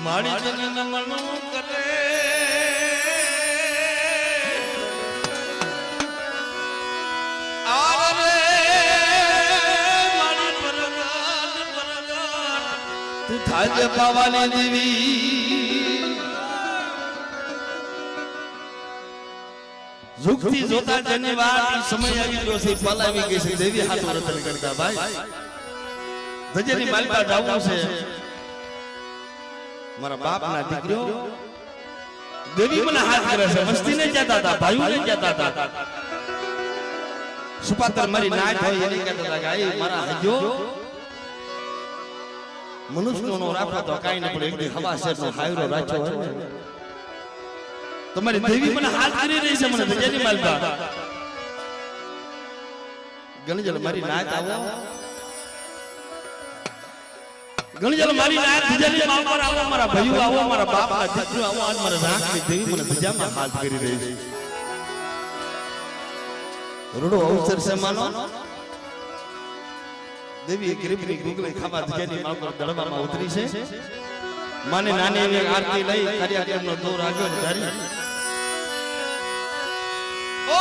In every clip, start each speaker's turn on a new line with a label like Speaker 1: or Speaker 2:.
Speaker 1: મારી જન નમન કરે આરે મારી પરગટ તું થાજે પાવાની દેવી ઝુકતી જોતા જની વાત સમય આવી ગયો છે પલાવી ગઈ છે દેવી હાથ રતન કરતા ભાઈ ધજેની માલપા જાવું છે મારા બાપ ના દીકરીઓ દેવી મને હાથ કરે છે મસ્તી ને જતા હતા ભાઈઓ ને જતા હતા સુપાતર મારી નાય હોય એને કહેતા હતા કે આઈ મારા હજો મનુષ્ય નો રાખો તો કાઈ ન પડે એકદી હવા શેર નો હાયરો રાખ્યો હોય ને તમારી દેવી મને હાથ કરી રહી છે મને ધજેની માલપા ગણજલ મારી નાય આવો ગણજલ મારી નાય ધજેની માલ પર આવો મારા ભાઈઓ આવો મારા બાપ ના દીકરો આવો આજ મારા રાખની દેવી મને ધજામાં હાથ કરી રહી છે રૂડો અવસર છે માનો દેવી ગરીબની ગુગલે ખાવા ધજેની માલ પર દળવામાં ઉતરી છે માને નાની એવી આરતી લઈ કાર્યક્રમનો દોર આગળ ધારી ઓ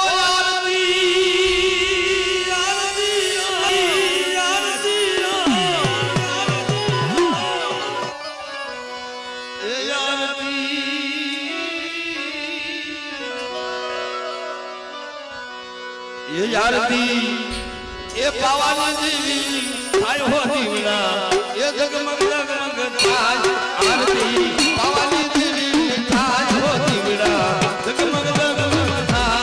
Speaker 1: આરતી એ પાવાની દેવી થાય હો દીવડા એ જગમગ જગમગ થાય આરતી પાવાની દેવી થાય હો દીવડા જગમગ જગમગ થાય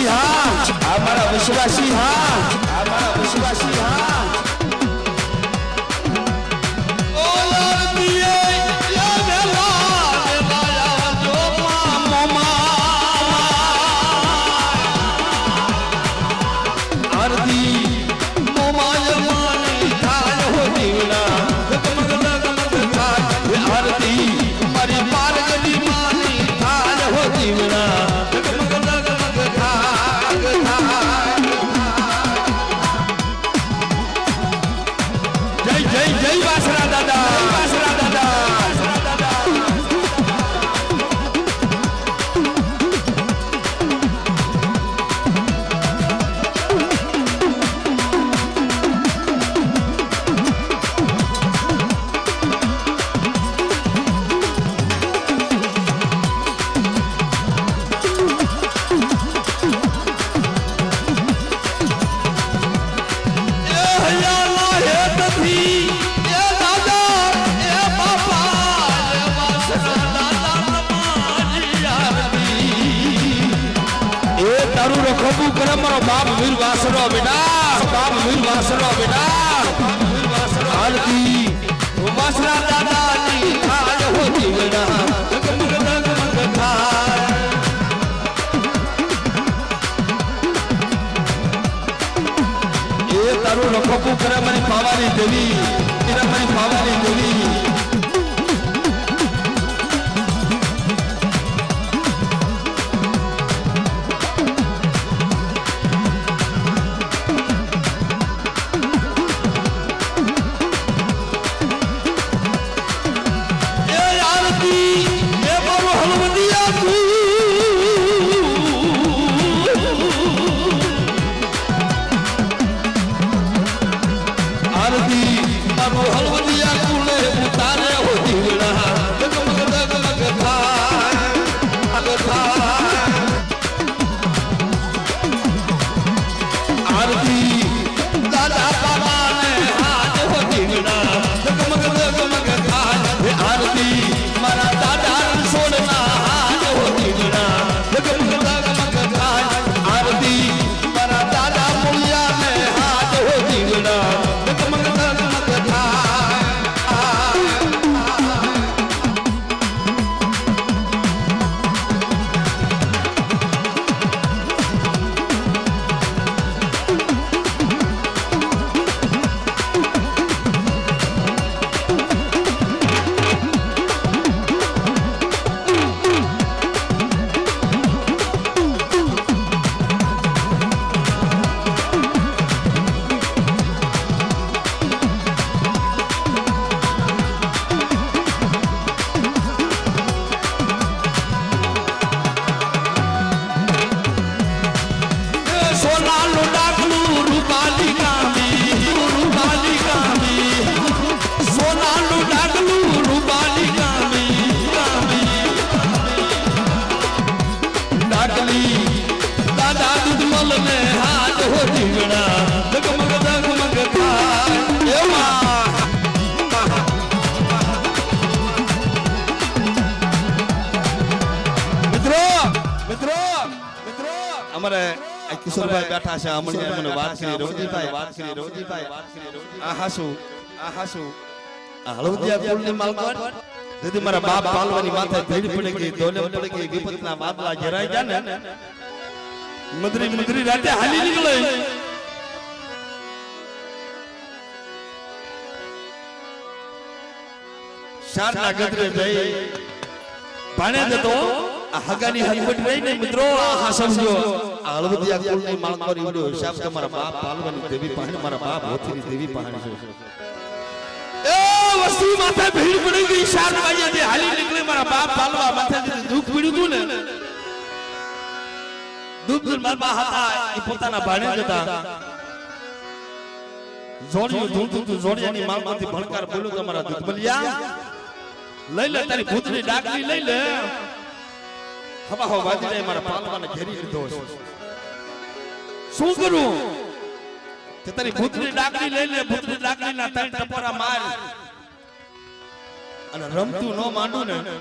Speaker 1: હા અમારા વિશ્વાસી હા અમારા વિશ્વાસી હા बाप वीर वासरो बेटा बाप वीर वासरो बेटा आरती वासरा दादा जी आज होती बेटा जगमग जगमग थाय ये तारू रखपू करे मरी पावानी देवी तेरा मरी पावानी देवी કિશોરભાઈ બેઠા છે અમણે મને વાત કરી રોજીભાઈ આ હાસુ આ હળવદિયા કુળની માલકણ દીદી મારા બાપ પાલવાની માથે ભીડ પડી ગઈ દોલે પડી ગઈ વિપતના બાદલા જરાઈ ગયા ને મદરી રાતે હાલી નીકળે શારના ગદરે જઈ ભાણે જતો આ હગાની હલવટ રહી ને મિત્રો આ સમજો હળવદિયા કુળની માલકણ ઈવડો હિસાબ તમારા બાપ પાલવાની દેવી પાહણ મારા બાપ હોથીની દેવી પાહણ છે એ વસ્તી માથે ભીડ પડી ગઈ શાર ભાઈયાથી હાલી નીકળે મારા બાપ પાલવા માથે દુખ પીડ્યું ને દુખ મારા હતા એ પોતાના ભાણે જતા જોડિયું ધૂળતું જોડિયાની માલમાંથી ભણકાર બોલ્યું તમારા દુખબલિયા લઈ લે તારી ભૂતની ડાકલી લઈ લે હવા હવા વાજી જાય મારા પાલવાને ઘેરી લીધો છે શું કરું તે તારી ભૂતની ડાકલી લઈ લે ભૂતની ડાકલીના ત્રણ ટપોરા માર અને રમતું ન માંડું ને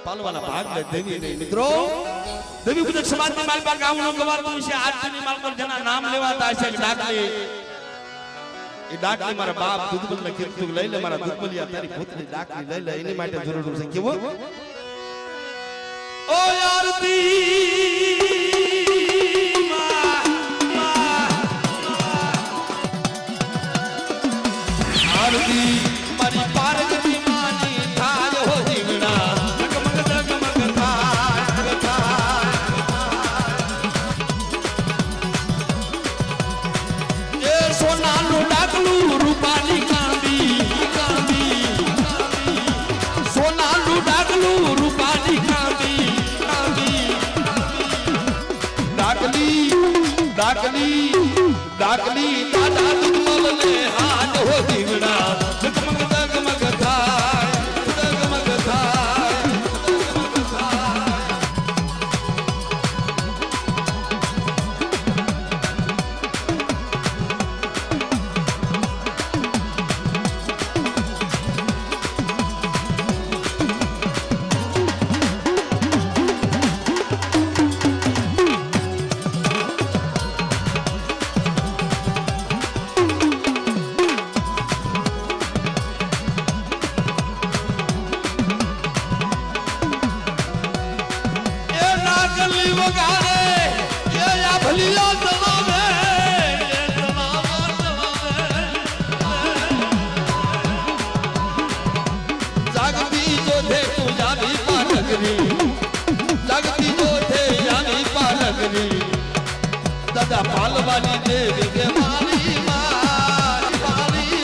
Speaker 1: પાલવાના ભાગ લે દેવી નહીં મિત્રો દેવી પૂજક સમાજની માલપા ગામનો ગવાતું છે આજની માલપા જેના નામ લેવાતા છે ડાકલી એ ડાકલી મારા બાપ દૂધબલને કીધું લઈ લે મારા દૂધબલિયા તારી પુત્રી ડાકલી લઈ લે એની માટે જરૂર છે કેવો ઓ આરતી આરતી મારી પાર્વતી માની થાય હો જીવડા જગમગ જગમગ થાય એ સોનાનું ડાકલું રૂપાની કાંદી કાંદી સોનાનું ડાકલું રૂપાની કાંદી કાંદી ડાકલી ડાકલી ડાકલી દાદા દુધમલ ને હાથ હો જીવડા જગમગ જગમગ થાય જગમગ થાય જગમગ થાય ડાકલી વગાડે એ આ ભલીલા જવાબે એ જાગતી જોધે તું જાવી પાલકરી જાગતી જોધે જાવી પાલકરી દાદા પાલવાની દેવી કે મારી મારી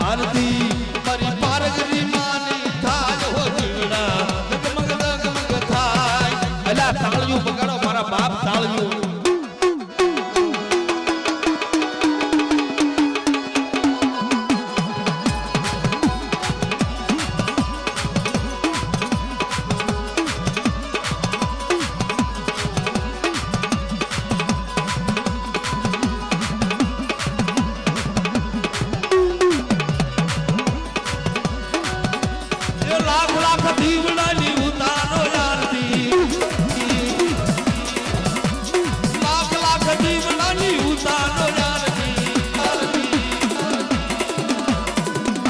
Speaker 1: આરતી મારી પારગરી માની થાય હો જીવડા જગમગ જગમગ થાય અલા તાળિયું બગાડો મારા બાપ તાળિયું લાખ લાખ દીવડાની ઉતારો આરતી લાખ લાખ દીવડાની ઉતારો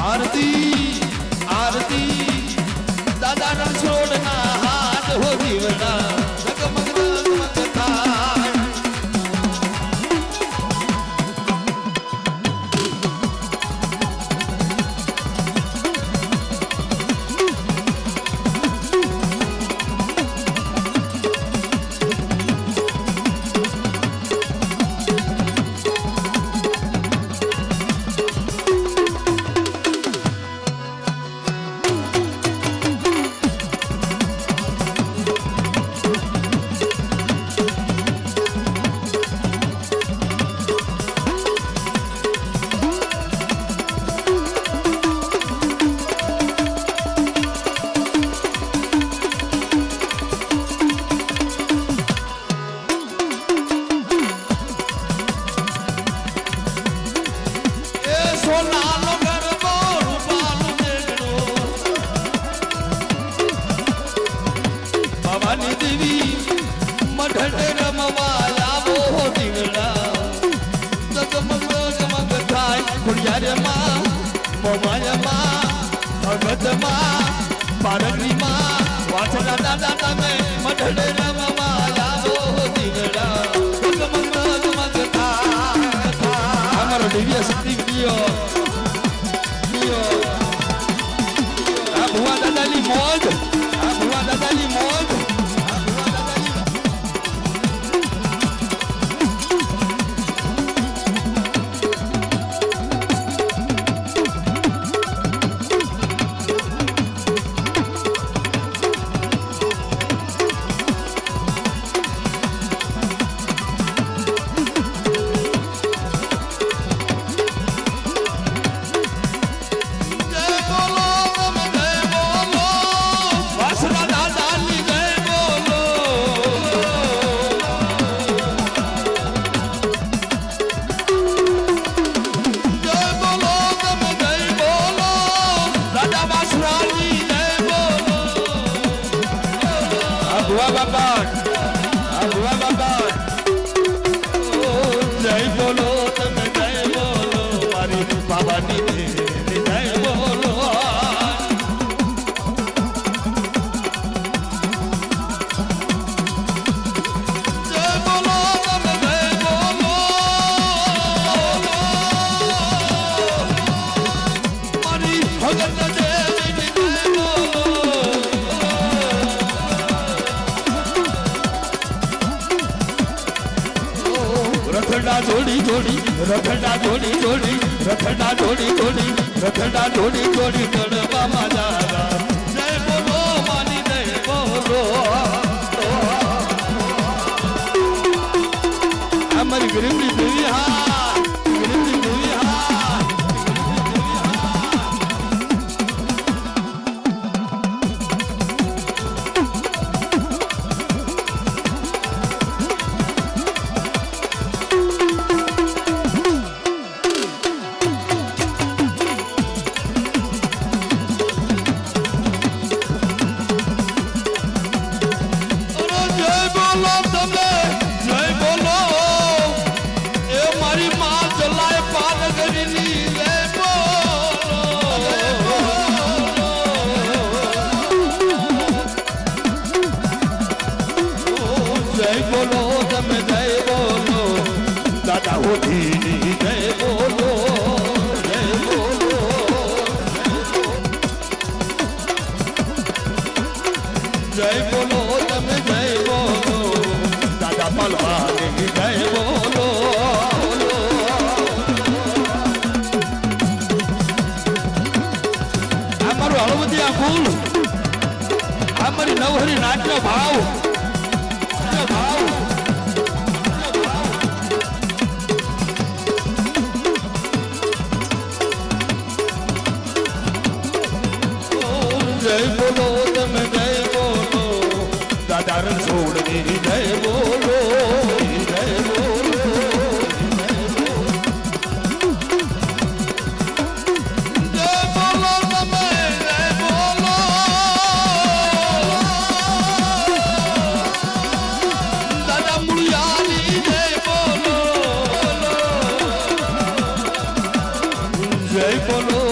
Speaker 1: આરતી આરતી દાદા ના છોડના હાથ હો દીવડા જગમગ જગમગ થાય સોનાનો ગરબો રૂપાનું દેગડો ભવાની દેવી મઢડે રમવા આવો દીવડા જગમગ જગમગ થાય ખુડિયારમાં મોમાયમાં ભગતમાં પારગરીમાં વાછડા દાદા તમે મઢડે રમવા આવો દીવડા જગમગ જગમગ થાય અમારો દિવ્ય શક્તિ વિડિયો આ ભુવા દાદાની મોજ આ ભુવા દાદાની મોજ ભુવા બાપા ભુવા બાપા જય બોલો તમે જય બોલો મારી બાબાની જય બોલો રખડા જોડી જોડી રખડા જોડી જોડી રખડા જોડી જોડી રખડા જોડી જોડી ચડવા માજા જય બોલો માની જય બોલો અમારી ગરીબી દેવી હા ગરીબી દેવી હા અમારી નવહરી નાચનો ભાવ જય બોલો તમે જય બોલો દાદા રણછોડની જય બોલો જય બોલો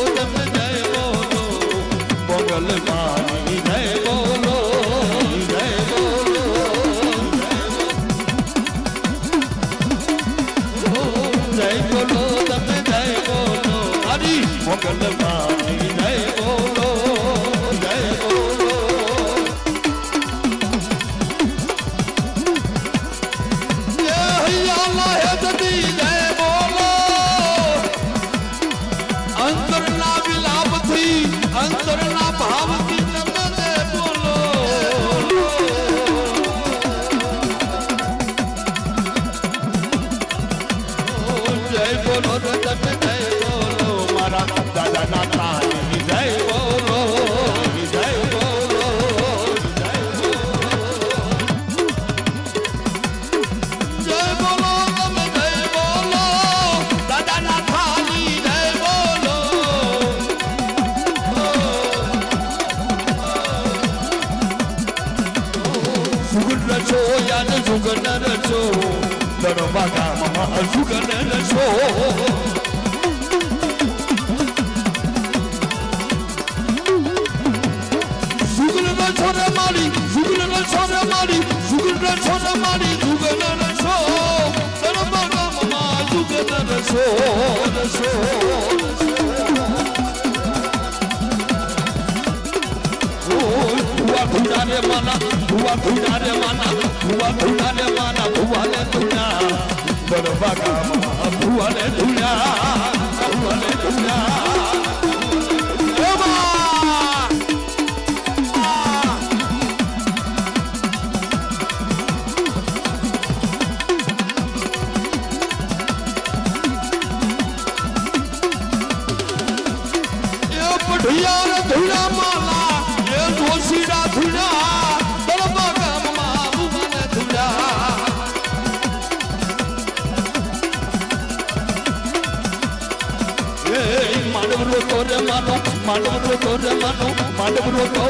Speaker 1: માંડવ રોકો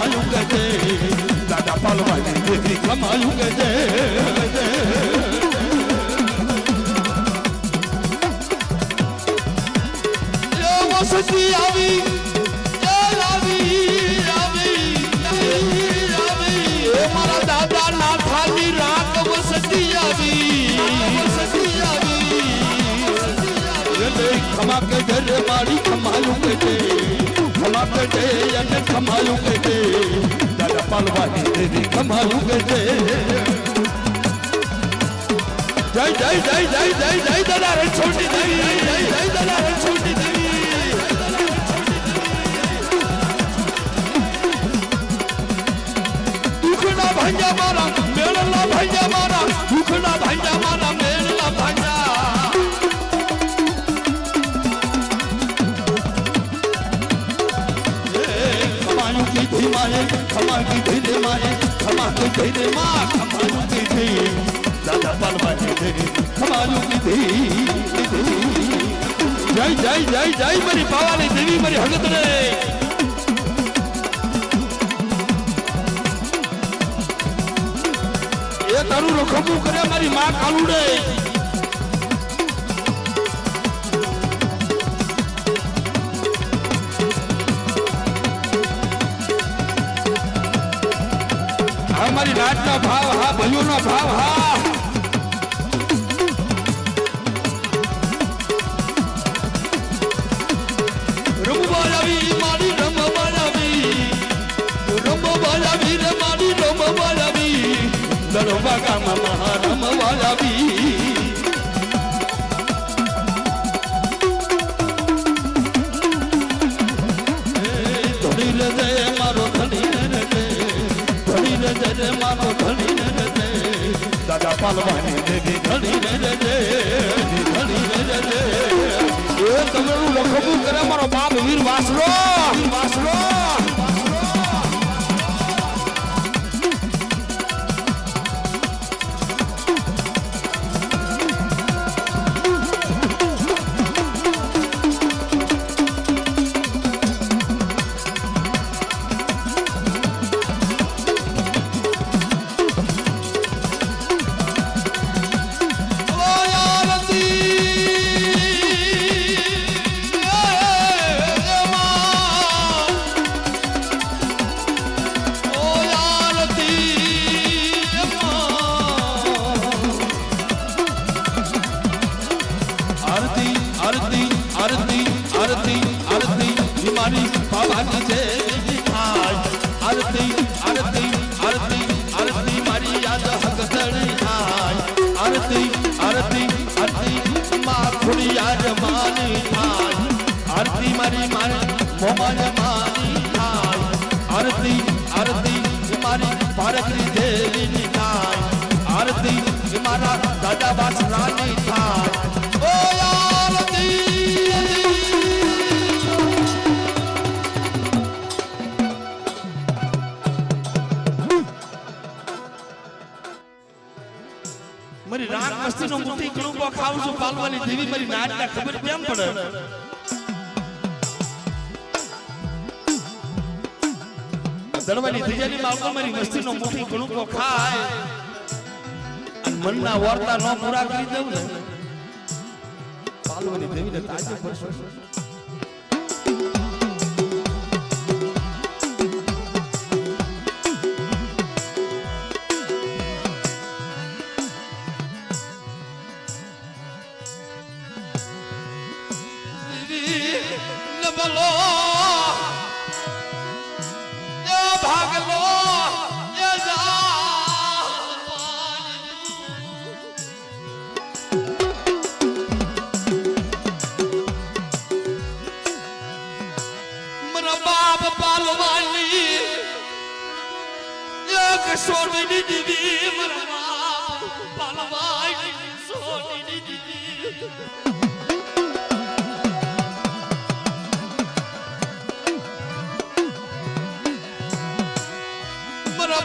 Speaker 1: ખમાયું કે છે દાદા પાલવાની દેવી ખમાયું કે છે વસતી આવી મારા દાદા નાથાની રાત વસતી આવી ખમા કે ઘરે મારી ખમાયું કે છે ખમા કે છે અને ખમાયું કે છે દાદા પાલવાની દેવી ખમાયું કે છે જય જય જય જય જય જય દાદા રે છોટી દેવી જય જય દાદા રે છોટી દેવી દુખના ભાંજા મારા મેળના ભાંજા મારા દુખના ભાંજા મારા મેળના ભાંજા ખમાયું કીધી માએ ખમા કીધી માએ ખમા કીધી માં ખમાયું કીધી દાદા પાલવાની દેવી ખમાયું કીધી જય જય જય જય મારી પાવાની દેવી મારી હગત રે એ તારું રખમું કરે મારી માં કાલુડે હા મારી નાચના ભાવ હા ભયોના ભાવ હા રમવાલાવી મારી રમવાલાવી રમવાલાવી રે મારી રમવાલાવી દરવા ગામમાં રમવાલાવી ધણી રે મારો ધણી રે મારો ધણી રે દાદા પાલવાની દેવી ધણી રે એ તમારું લખવું કરે મારો બાપ વીર વાસરો વાસરો મારી પાવાની દેવી થાય આરતી આરતી આરતી આરતી મારી યાદ હકતણી થાય આરતી આરતી આરતી માં થોડી યાદ માની થાય આરતી મારી મારે મોમાન માની થાય આરતી આરતી મારી પારકરી દેવી થાય આરતી મારા દાદા બાસરાની થાય ઓ આરતી મારી રાત મસ્તી નો મુઠ્ઠી કણુકો ખાઉં છું પાલવાની દેવી મારી નાટના ખબર કેમ પડે દરવાની ત્રીજાની માલકો મારી મસ્તી નો મુઠ્ઠી કણુકો ખાય અને મનના વર્તા ન પૂરા કરી દઉં ને પાલવાની દેવીને તાજે પડશે બોલો ભાગલો મારા બાપ પાલવાની એક સોની દીદી મારા બાપ પાલવાની સોની દીદી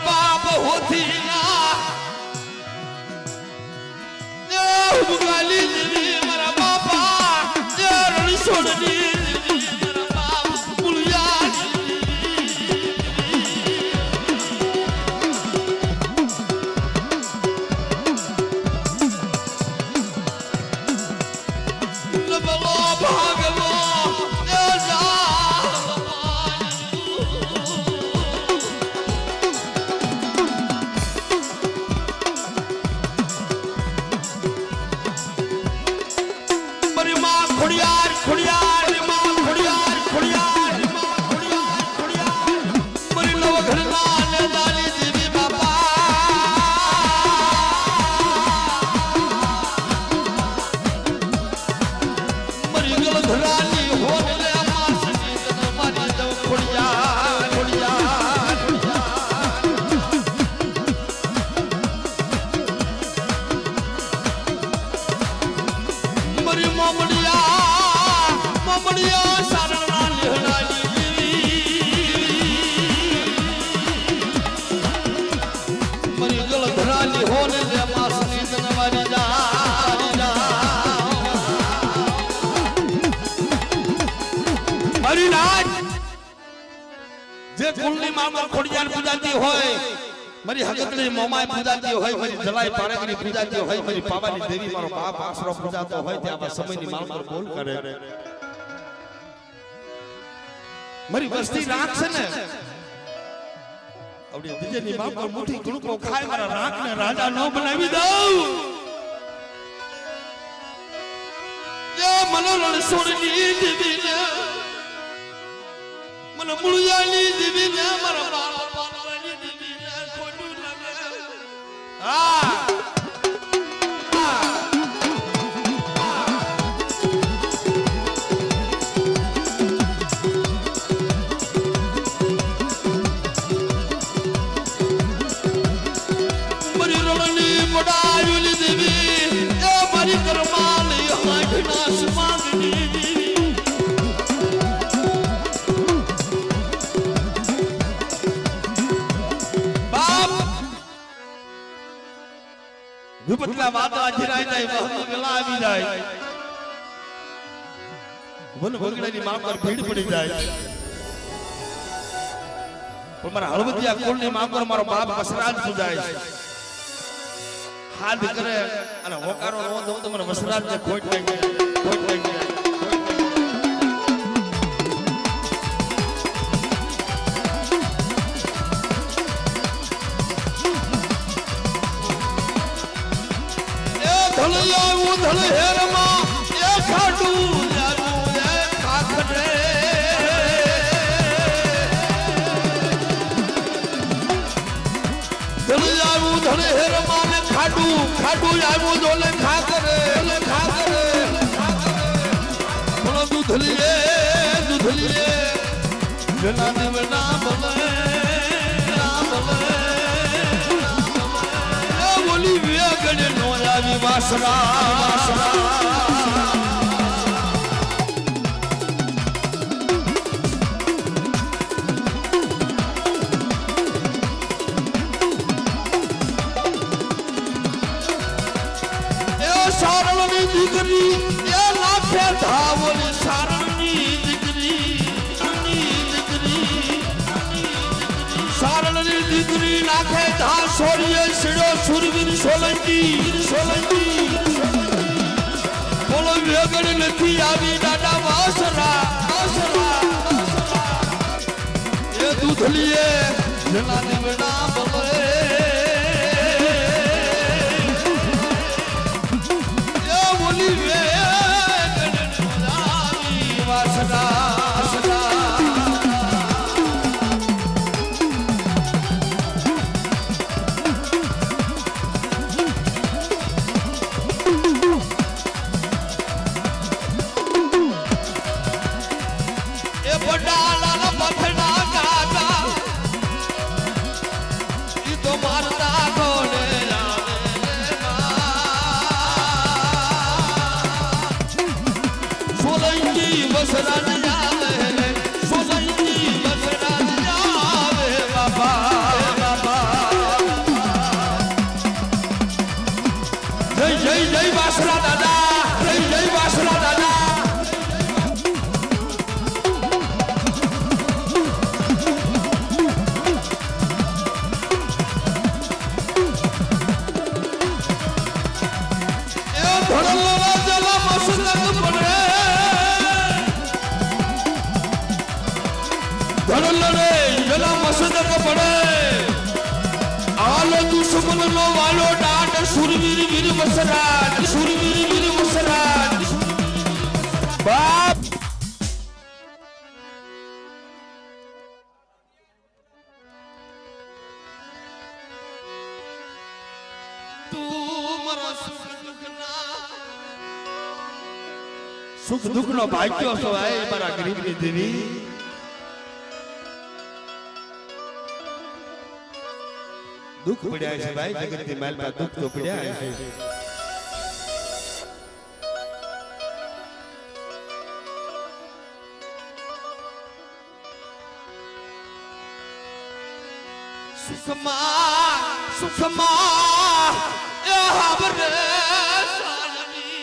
Speaker 1: बाप होती ना गाली दीदी मेरा बापा छोड़ दी मेरा बाप મળ્યો સારણા લેહડાની દેવી મરી જળધરાની હોને જે માસની તનવારી મારી નાચ જે કુલની મામા ખોડિયાર પૂજાતી હોય મારી હગતની મોમાય પૂજાતી હોય મારી જલાઈ પારેગની પૂજાતી હોય મારી પાવાની દેવી મારો બાપ આશરો પૂજાતો હોય તે આવા સમયની માલકર બોલ કરે મારી વસ્તી રાખ છે ને આવડી બીજેની માલકર મુઠી કણકો ખાય મારા રાખને રાજા નો બનાવી દઉં એ મનોરણ સોરની દેવીને મને મુળિયાની દેવીને મારા બાપ પાવાની દેવીને ખોટું લાગે મારી રણની મોડાયુલી દેવી એ મારી કરમાલી હાથના સુમાગની વિપતલા વાતો અધરાઈ જાય વહુ વેલા આવી જાય વન વગડાની માં પર ભીડ પડી જાય પણ મારા હળવદિયા કુળની માં પર મારો બાપ વસરાજ સુજાય હાથ કરે અને હોકારો નો દઉં તો મને વસરાજ ને ખોટ લાગી ધળ હેરમાં એ ખાટું જાનું એ ખાખડે ધળ જાવું ધળ હેરમાં ને ખાટું જાવું ધોલે ખાખરે બોલો દૂધલીએ જના દેવના બોલે બોલી વેગડે નો આવી વાસરા સારણની દીકરી એ લાખે ધાવલી સારણની દીકરી સારણની દીકરી લાખે ધા સોરીએ સિડો સુરવીર સોલંકી બોલો વેગડ નથી આવી દાદા વાસરા એ દૂધલીએ જના દેવના બોલે બાપ સુખ દુઃખ નો ભાગ્યો છો મારા ગરીબની દેવી દુઃખ પડ્યા છે ભાઈ જગતની માલમાં દુઃખ તો પડ્યા છે સુખમાં એ હાવરે સાલની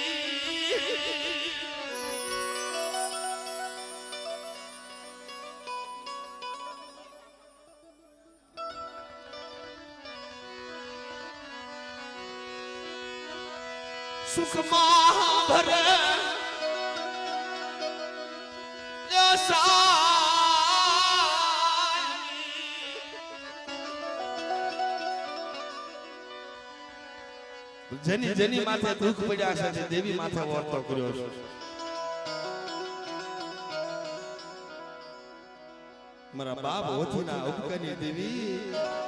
Speaker 1: સુખમાં ભરે જેની જેની માથે દુઃખ પડ્યા છે દેવી માથે વર્તો કર્યો છે મારા બાપ હોતી ના ઉપકની દેવી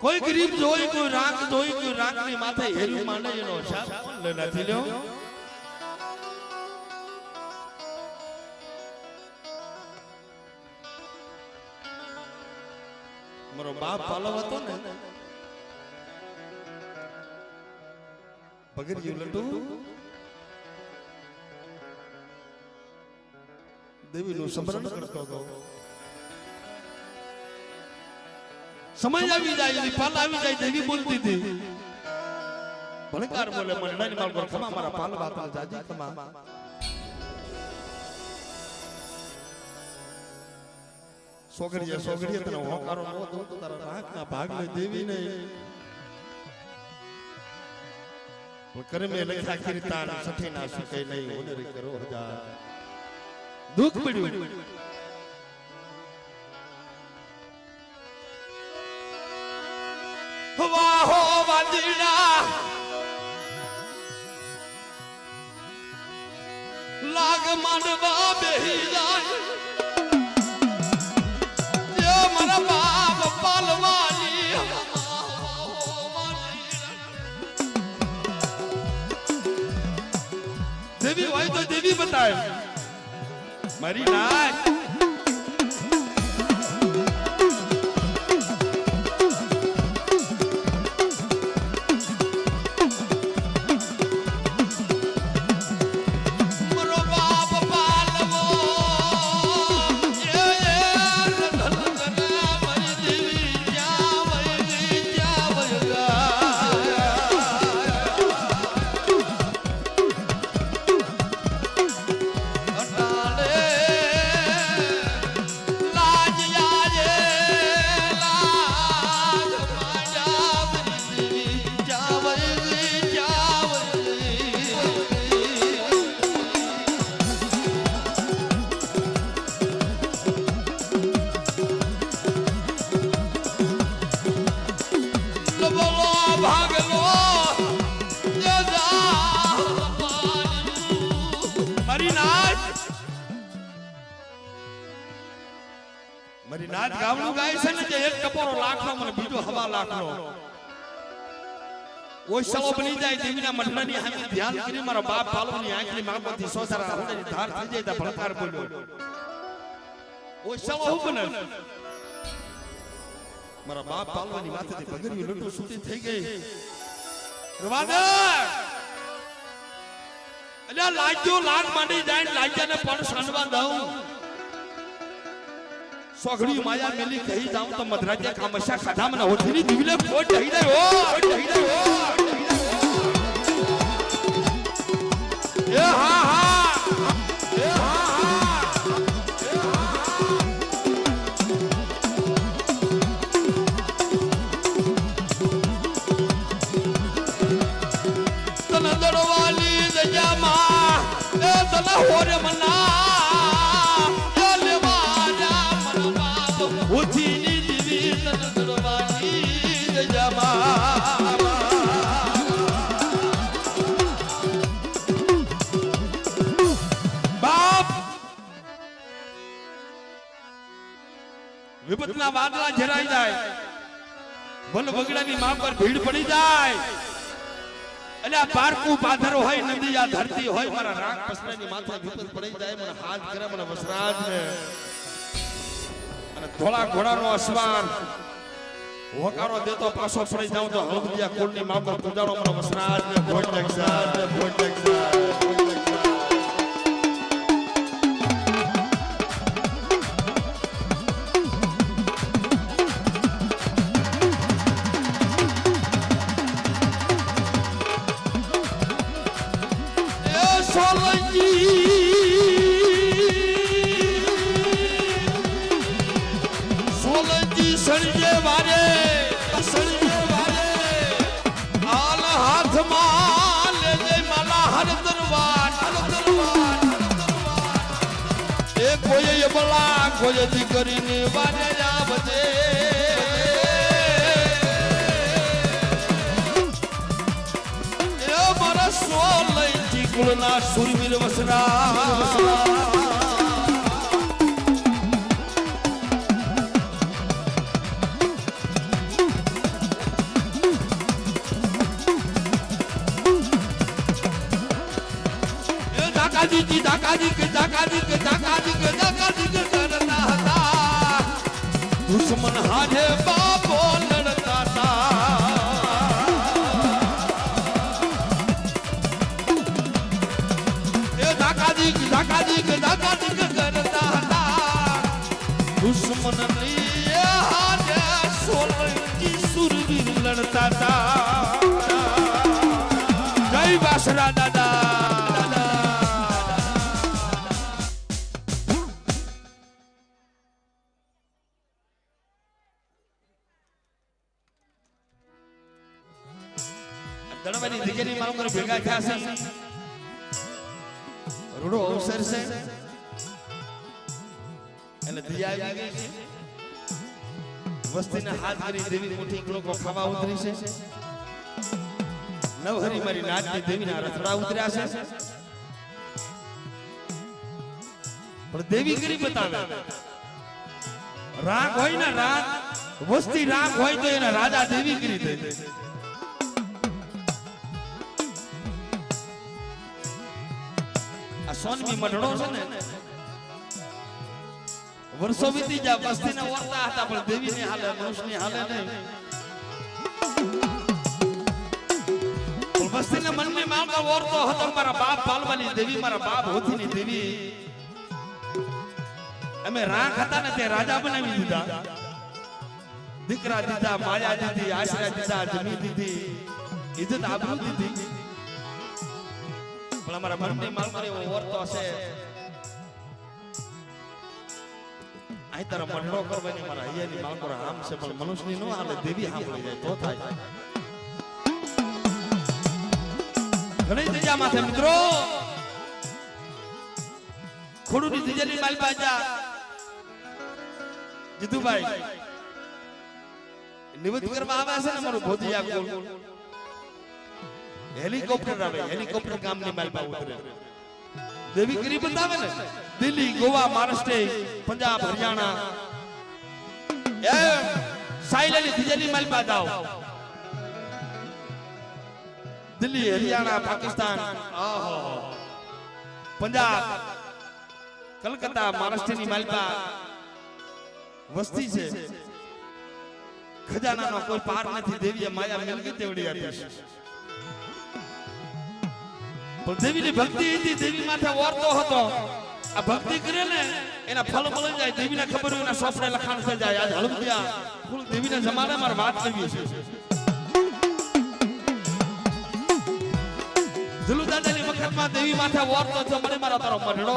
Speaker 1: કોઈ ગરીબ જોઈ કોઈ રાખ જોઈ કોઈ રાખની માથે હેરી માંડે એનો શાપ લે નથી લ્યો મારો બાપ પાલવ હતો ને પગરિયું લટુ દેવીનું સ્મરણ કરતો હતો સમય આવી જાય પાલ આવી જાય દેવી બોલતી હતી ભણકાર બોલે મંડળની માલ પર ખમા મારા પાલ બાપા જાજી ખમા સોગડીએ તને હોકારો ન દઉં તો તારા રાખના ભાગને દેવી નહીં કરે મે લખ્યા કીર્તન સઠીના સુકે નહીં ઓનરી કરો હજાર દુઃખ પડ્યું વાહો વાદળા લાગ માંડવા બેહી જાય જે મારા બાપ પાલવાની દેવી હોય તો દેવી બતાય મારી નાચ મારી નાચ ગાવનું ગાય છે ને જે એક કપોરો લાખનો મને બીજો હવા લાખનો ઓય સલો બની જાય દેવીના મંડળની સામે ધ્યાન કરી મારા બાપ પાલવની આંખની માગમાંથી સોસારા હોડની ધાર થઈ જાય તો ભણકાર બોલ્યો ઓય સલો હું બને મારા બાપ પાલવની માથેથી પગરિયું લટુ છૂટી થઈ ગઈ રવાદે અલ્યા લાગ્યો લાગ માંડી જાય લાગ્યાને પણ સાનવા દઉં સોગડી માયા મેલી કહી જાઉં તો મધરાજે કામશા ખાધા મને હોઠીની દીવલે ખોટ ઢહી દે ઓ ઢહી દે ઓ એ હા હા એ હા હા તન દરવાલી જજામા એ તન હોરે મના ઉઠીની દીવી તન દરવાલી જજામા બાપ વિપતના વાદળા જરાઈ જાય વન વગડાની માં પર ભીડ પડી જાય એટલે આ પારકું પાથરો હોય નદી આ ધરતી હોય મારા રાગ પસરાની માથે વિપત પડી જાય મને હાથ કરે મને વસરાજ ને અને ધોળા ઘોડાનો અસવાર હોકારો દેતો પાછો ફરી જાઉં તો હળદિયા કુળની માવતર પૂજારો મારો વસરાજ ને ભોજ લેક્ષાર ને ભોજ લેક્ષાર સોલંકી સળજે વારે આલ હાથમાં લેજે માલા હર દરબાર એ કોઈ બલા કોઈ દીકરીની વારે આવજે એ મારા સોલંકી કુળના સુરવીર વસરા કરતા હતા દુશ્મન હારે બાપો લડતા હતા એ ધાકાજી કરતા હતા દુશ્મન ની હારે સોલંકી સુરવીર લડતા હતા જય વાસરા દાદા દણવાની દીકરી માં ઉપર ભેગા થયા છે રૂડો અવસર છે એટલે દિયા આવી ગઈ છે વસ્તીના હાથ કરી દેવી મુઠી લોકો ખાવા ઉતરી છે નવહરી મારી નાચની દેવીના રથડા ઉતર્યા છે પણ દેવી કરી બતાવે રાગ હોય ને રાગ વસ્તી રાગ હોય તો એના રાજા દેવી કરી દે સોનમી મઢડો છે ને વર્ષો વીતી જા વસ્તીને ઓરતા હતા પણ દેવીને હાલે મનુષ્યની હાલે નહીં પણ વસ્તીને મનની માંગમાં ઓરતો હતો મારા બાપ પાલવાની દેવી મારા બાપ હોતીની દેવી અમે રાખ હતા ને તે રાજા બનાવી દીધા દીકરા દીધા માયા દીધી આશરા દીધા જમી દીધી ઇજ્જત આબરૂ દીધી પણ અમારા મનની માંગમાં એવો ઓરતો છે અહીં તારા મઢડો કરવાની મારા અહીંયાની માંગો આમ છે પણ મનુષ્યની નો હાલે દેવી સાંભળી જાય તો થાય ઘણી દીજા માથે મિત્રો ખોડુની દીજાની માલ બાજા જીતુભાઈ નિવૃત્ત કરવા આવે છે ને મારું ભોજિયા કોલ હેલિકોપ્ટર આવે હેલિકોપ્ટર ગામની માલ પા ઉતરે દેવી કરી બતાવે ને દિલ્હી ગોવા મહારાષ્ટ્ર પંજાબ હરિયાણા એ સાઈલેલી દીજાની માલ પા જાઓ દિલ્હી હરિયાણા પાકિસ્તાન પંજાબ કલકત્તા મહારાષ્ટ્રની માલપા વસ્તી છે ખજાનાનો કોઈ પાર નથી દેવીએ માયા મિલકત તેવડી આપી છે પણ દેવીની ભક્તિ હતી દેવી માથે ઓરતો હતો આ ભક્તિ કરે ને એના ફળ મળી જાય દેવીને ખબર હોય એના સોફરે લખાણ થઈ જાય આજ હળદિયા ફૂલ દેવીના જમાને મારે વાત કરવી છે જલુ દાદાની વખતમાં દેવી માથે ઓરતો તો મને મારો તારો મઢડો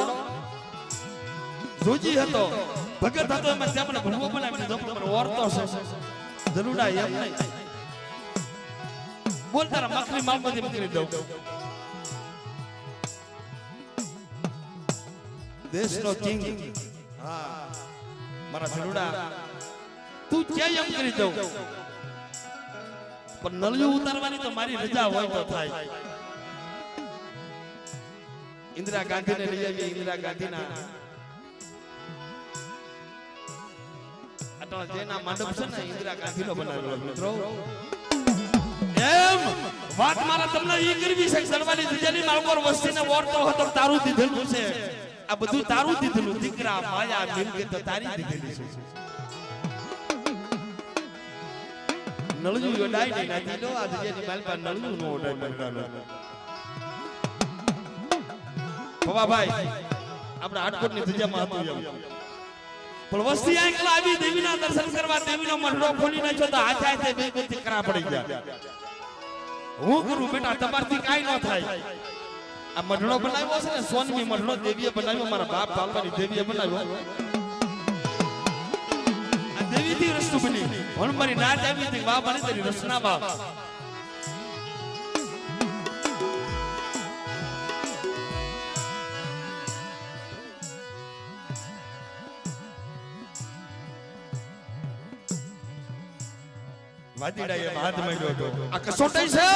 Speaker 1: જોજી હતો ભગત હતો એમાં તેમને ભણવો બનાવી દીધો પણ ઓરતો છે જલુડા એમ નહીં બોલ તારા મખની માલમાંથી મૂકી દઉં દેશનો કિંગ હા મારા જલુડા તું ક્યાં એમ કરી દઉં પણ નળિયું ઉતારવાની તો મારી રજા હોય તો થાય ઇન્દિરા ગાંધીને લઈ આવી ઇન્દિરા ગાંધીના અટલ જેના મંડપ છે ને ઇન્દિરા ગાંધીનો બનાવેલો મિત્રો એમ વાત મારા તમને ઈ કરવી છે સરવાની દીજેની માલકોર વસ્તીને ઓરતો હતો તારું દીધેલું છે આ બધું તારું દીધેલું દીકરા માયા મિલકત તારી દીધેલી છે નળજુ યોડાય નહીં નથી નો આ જગ્યાની માલ પર નળજુ નો ઓડાય મરડાનો ભવાભાઈ આપણે આટકોટની ધજામાં હતું એમ પણ વસ્તી આંકલા આવી દેવીના દર્શન કરવા દેવીનો મઢડો ખોલી નાખ્યો તો હાથ હાથે બે ગતિ કરા પડી ગયા હું કરું બેટા તમારથી કાઈ ન થાય આ મઢડો બનાવ્યો છે ને સોનમી મઢડો દેવીએ બનાવ્યો મારા બાપ પાલવાની દેવીએ બનાવ્યો આ દેવીથી રસ્તો બની પણ મારી નાચ આવી હતી વાહ બની તેરી રસના વાહ વાદીડાએ હાથ માંડ્યો હતો આ કસોટાઈ છે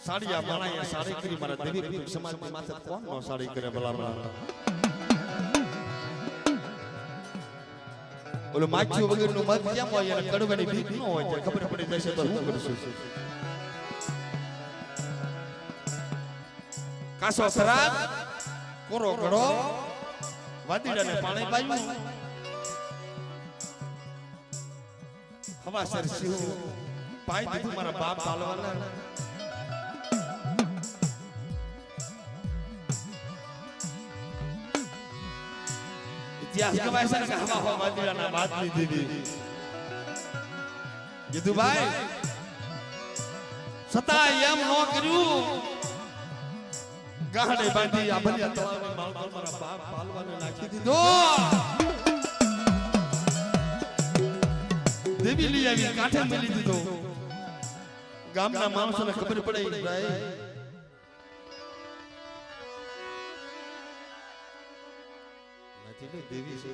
Speaker 1: સાડીયા માણાએ સાડી કરી મારા દેવી સમાજની માથે કોણ નો સાડી કરે ભલા ઓલો માછીઓ વગરનું મત કેમ હોય અને કડવાની ભીખ ન હોય તો ખબર પડી જશે તો હું કરશું કાસો ખરાબ કોરો ઘડો વાદીડાને પાણી પાયું હવા સરસ્યું પાઈ દીધું મારા બાપ પાલવાના ઇતિહાસ કહેવાય છે કે હવા હવા વાદીડાના વાત લીધી દીધી કીધું ભાઈ છતાં એમ ન કર્યું ગાહડે બાંધી આ ભલિયા તળાવની માલ મારા બાપ પાલવાને નાખી દીધો દેવી લઈ આવી કાંઠે મેલી દીધો ગામના માણસોને ખબર પડી ભાઈ નથી દેવી છે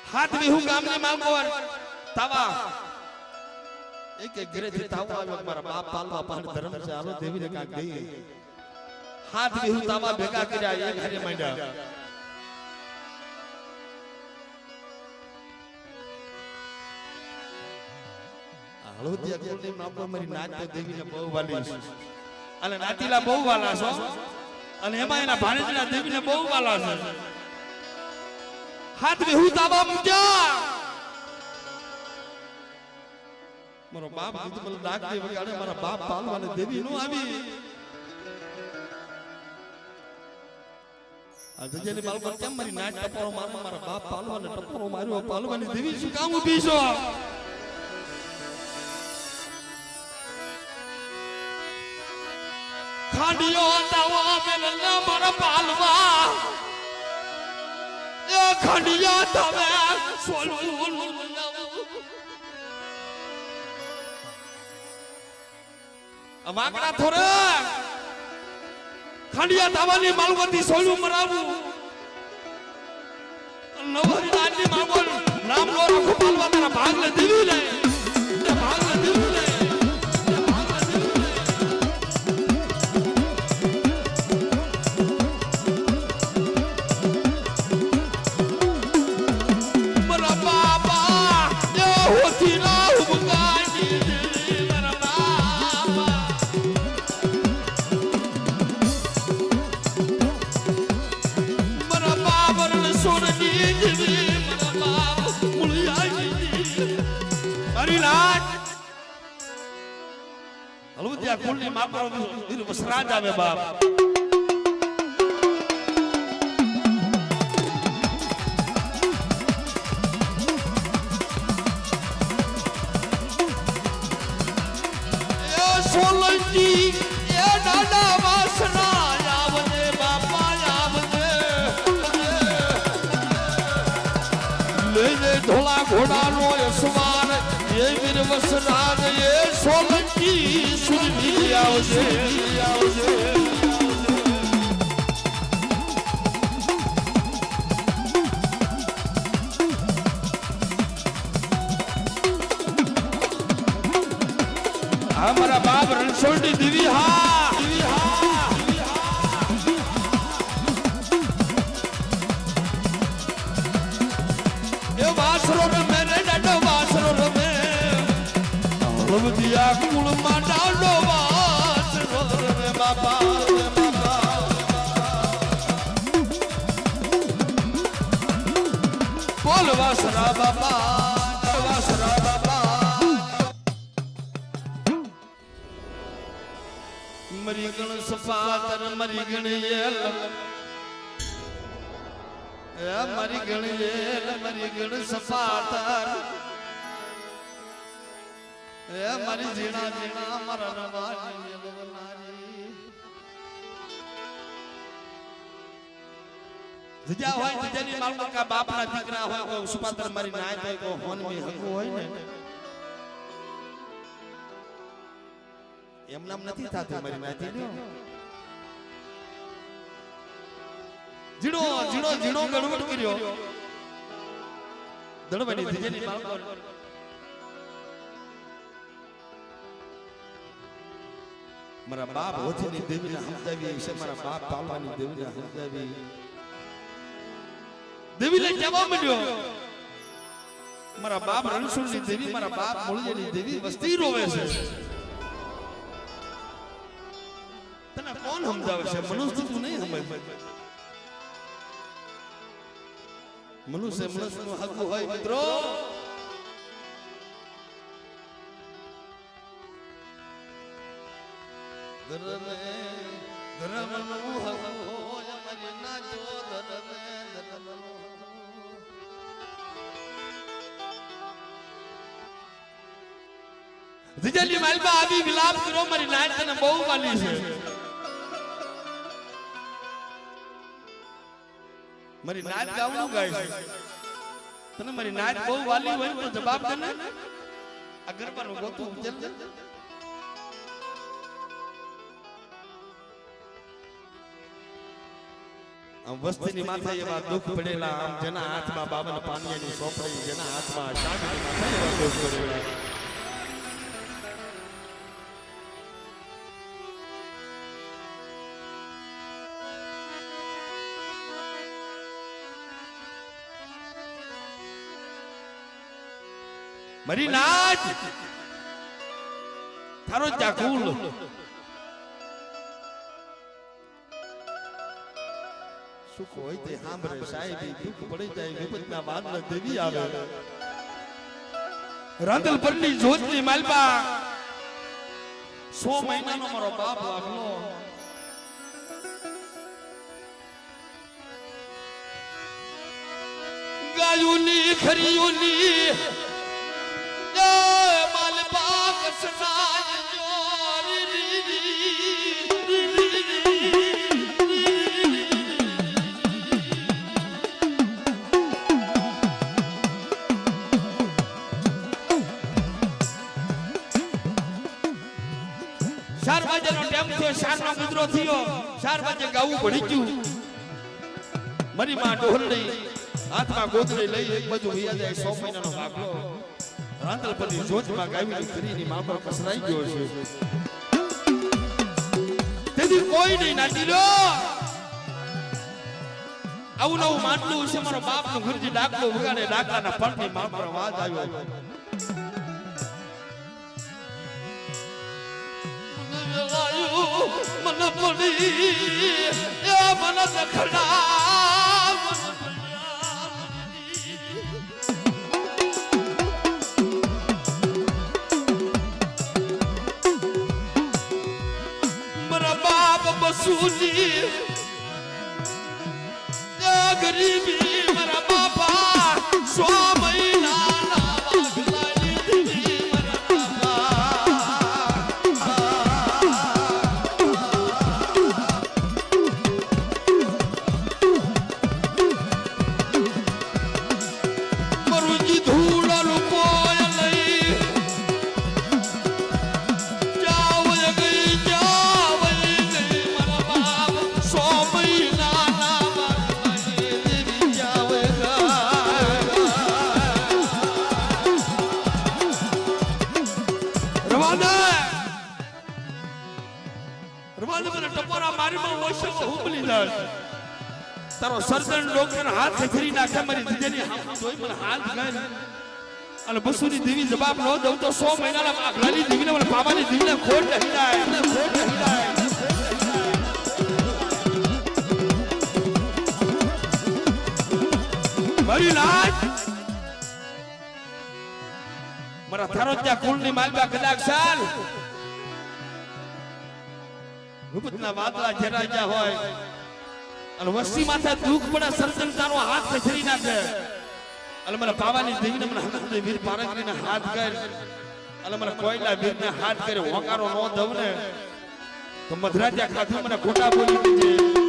Speaker 1: હાથ વિહુ ગામની માલકોર તાવા એક ઘરેથી તાવા આવ્યો મારા બાપ પાલવા પાન ધર્મ છે આલો દેવીને કાંક દઈએ હાથ વિહુ તાવા ભેગા કર્યા એક હારે માંડ્યા હળવદિયા કુળની નામનો મારી નાચ દેવીને બહુ વાલી છે અને નાતીલા બહુ વાલા છો અને એમાં એના ભાણેજના દેવીને બહુ વાલા છે હાથ વિહુ તાવા મૂક્યા મારો બાપ કીધું મને ડાક દે વગાડે મારા બાપ પાલવાને દેવી નો આવી આ જજેની બાલ પર કેમ મારી નાચ ટપોરો મારવા મારા બાપ પાલવાને ટપોરો માર્યો પાલવાની દેવી શું કામ ઊભી છો ખાંડિયો તાવા મેલના મારા પાલવા એ ખાંડિયા તાવે સોલું વાકડા થોરે ખાંડિયા તાવાની માલવતી સોલું મરાવું નવરી નાની માગોલ નામ નો રાખો પાલવા તારા ભાગલે દેવી લે ભાગલે દેવી લે હળવદિયા કુળની માપરો વીર વસરાજ આવે બાપ એ સોલંકી એ દાદા વાસના આવજે બાપા આવજે લેજે ધોળા ઘોડાનો યશવાન એ વીર વસરાજ એ સોલંકી સુરભી આવજે આવજે हमारा बाप रणछोड़ी देवी हा ये वासरो में मेरे डाडो वासरो में हळवदिया कुल में डाडो वासरो में बाबा સરા બાપા ચડવા સરા બાપા મરી ગણ સફાતર મરી ગણ યેલ એ મરી ગણ યેલ મરી ગણ સફાતર એ મરી જીણા જીણા મારા રવાની યલવનારી જજા હોય જજાની માલમાં કા બાપના દીકરા હોય કોઈ સુપાતર મરી નાય તો કો હોન મે હકુ હોય ને એમ નામ નથી થાતું મારી માથી લ્યો જીણો જીણો જીણો ગણવટ કર્યો દડવાની જજાની માલમાં મારા બાપ હોથીની દેવીને હમદાવી છે મારા બાપ પાલવાની દેવીને હમદાવી દેવીને કહેવા માંડ્યો મારા બાપ રણછોડની દેવી મારા બાપ મોળિયાની દેવી વસ્તી રોવે છે તને કોણ સમજાવે છે મનુષ્ય તું નહીં સમજ મનુષ્યનું હકુ હોય મિત્રો ધરમે ધરમનું હકુ હોય મરી ના જો ધરમે ધરમનું જીજાની માલબા આવી વિલાપ કરો મારી નાચ તને બહુ વાલી છે મારી નાચ ગાવનું ગાય છે તને મારી નાચ બહુ વાલી હોય તો જવાબ દે ને આ ગરબાનું ગોતું ચલ વસ્તીની માથે એવા દુઃખ પડેલા આમ જેના હાથમાં બાબા પાણીની સોપડી જેના હાથમાં ચાંદની માથે એવા દુઃખ પડેલા મરી નાચ થારો જાકુલ સુખ હોય તે સાંભળે સાહેબી દુઃખ પડી જાય વિપતના વાદના દેવી આવે રાંદલ પરની જોતની માલબા 100 મહિનાનો મારો બાપ લાગલો ગાયુની ખરીયુની માલબા કસનાય ચાર વાગ્યાનો ટાઈમ થયો શારનો મુદ્રો થયો 4 વાગે ગાવું ભણી ગયું મારી માં ઢોલડી હાથમાં ગોદડી લઈ એક બાજુ વૈયા જાય 100 મહિનાનો ભાગલો રાંદલ પરની જોતમાં ગાવીની ખરીની માં પર કસરાઈ ગયો છે તેથી કોઈ નહીં નાટી લો આવું નવું માટલું છે મારો બાપનું ઘરજી ડાકલો વગાડે ડાકલાના પરની માં પર અવાજ આવ્યો मन पड़ी या मन दखड़ा मरा बाप बसूली या गरीबी मरा बापा 100 महीना તારો સર્જન ડોક્ટર હાથ ખરી નાખે મારી દીદીની હાથ જોઈ મને હાથ ગાય અને બસુની દેવી જવાબ ન દઉં તો 100 મહિનાના આગલાની દેવીને મને બાબાની દેવીને ખોટ નહીં જાય મારી લાજ મારા થારોજા કુળની માલબા કદાચ સાલ ગુપ્તના વાદળા ઘેરાયા હોય અને વસ્તી માથે દુઃખ પડે સર્જન તારો હાથ ખસરી નાખે અને મને પાવાની દેવીને મને હનુમાન વીર પારંગીને હાથ કર અને મને કોઈલા વીરને હાથ કરે હોકારો નો દવ ને તો મધરાજા ખાતે મને ખોટા બોલી દીજે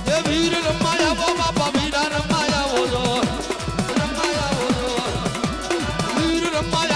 Speaker 1: એ વીર રમાયા બાબા વીરા રમાયા ઓજો વીર રમાયા